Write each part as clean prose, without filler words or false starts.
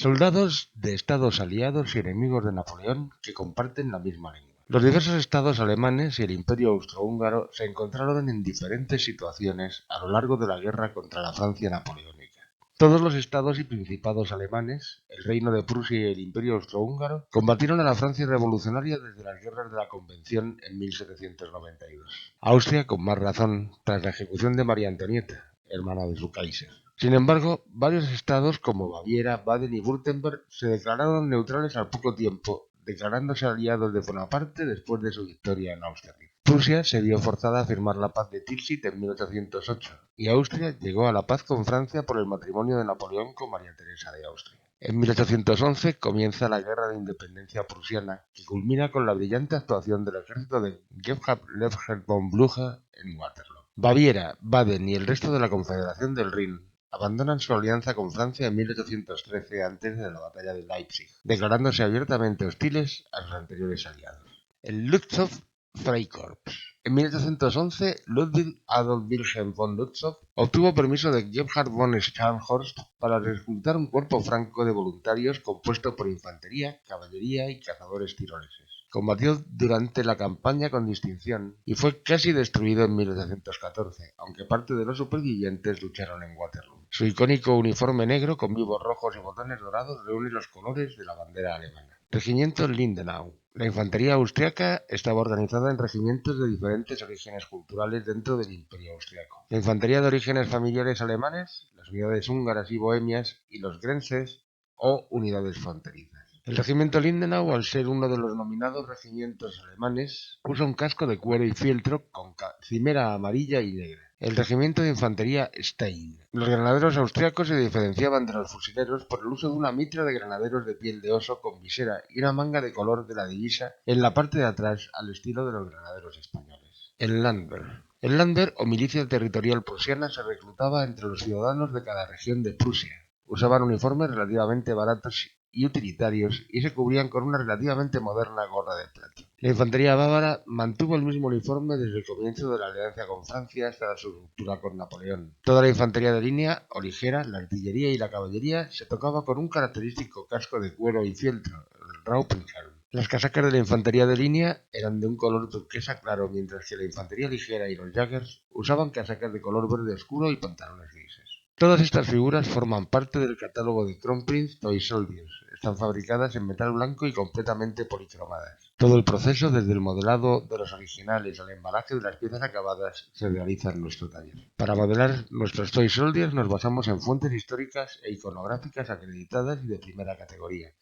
Soldados de estados aliados y enemigos de Napoleón que comparten la misma lengua. Los diversos estados alemanes y el Imperio austrohúngaro se encontraron en diferentes situaciones a lo largo de la guerra contra la Francia napoleónica. Todos los estados y principados alemanes, el Reino de Prusia y el Imperio austrohúngaro, combatieron a la Francia revolucionaria desde las guerras de la Convención en 1792. Austria, con más razón, tras la ejecución de María Antonieta, hermana de su Kaiser. Sin embargo, varios estados como Baviera, Baden y Württemberg se declararon neutrales al poco tiempo, declarándose aliados de Bonaparte después de su victoria en Austerlitz. Prusia se vio forzada a firmar la paz de Tilsit en 1808 y Austria llegó a la paz con Francia por el matrimonio de Napoleón con María Teresa de Austria. En 1811 comienza la Guerra de Independencia prusiana, que culmina con la brillante actuación del ejército de Gebhard Leuthold von Blücher en Waterloo. Baviera, Baden y el resto de la Confederación del Rin abandonan su alianza con Francia en 1813 antes de la batalla de Leipzig, declarándose abiertamente hostiles a sus anteriores aliados. El Luftwaffe-Freikorps. En 1811, Ludwig Adolf Wilhelm von Lützow obtuvo permiso de Gebhard von Scharnhorst para reclutar un cuerpo franco de voluntarios compuesto por infantería, caballería y cazadores tiroleses. Combatió durante la campaña con distinción y fue casi destruido en 1814, aunque parte de los supervivientes lucharon en Waterloo. Su icónico uniforme negro con vivos rojos y botones dorados reúne los colores de la bandera alemana. Regimiento Lindenau. La infantería austriaca estaba organizada en regimientos de diferentes orígenes culturales dentro del Imperio austriaco. La infantería de orígenes familiares alemanes, las unidades húngaras y bohemias y los Grenses o unidades fronterizas. El regimiento Lindenau, al ser uno de los nominados regimientos alemanes, usa un casco de cuero y fieltro con cimera amarilla y negra. El regimiento de infantería Stein. Los granaderos austriacos se diferenciaban de los fusileros por el uso de una mitra de granaderos de piel de oso con visera y una manga de color de la divisa en la parte de atrás al estilo de los granaderos españoles. El Landwehr. El Landwehr o milicia territorial prusiana se reclutaba entre los ciudadanos de cada región de Prusia. Usaban uniformes relativamente baratos y utilitarios y se cubrían con una relativamente moderna gorra de plata. La infantería bávara mantuvo el mismo uniforme desde el comienzo de la alianza con Francia hasta su ruptura con Napoleón. Toda la infantería de línea o ligera, la artillería y la caballería se tocaba con un característico casco de cuero y fieltro, el Raupenhelm. Las casacas de la infantería de línea eran de un color turquesa claro, mientras que la infantería ligera y los Jaggers usaban casacas de color verde oscuro y pantalones grises. Todas estas figuras forman parte del catálogo de Kronprinz Toy Soldiers. Están fabricadas en metal blanco y completamente policromadas. Todo el proceso, desde el modelado de los originales al embalaje de las piezas acabadas, se realiza en nuestro taller. Para modelar nuestros Toy Soldiers nos basamos en fuentes históricas e iconográficas acreditadas y de primera categoría,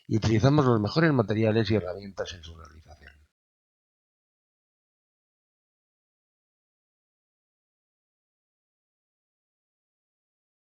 y utilizamos los mejores materiales y herramientas en su realización.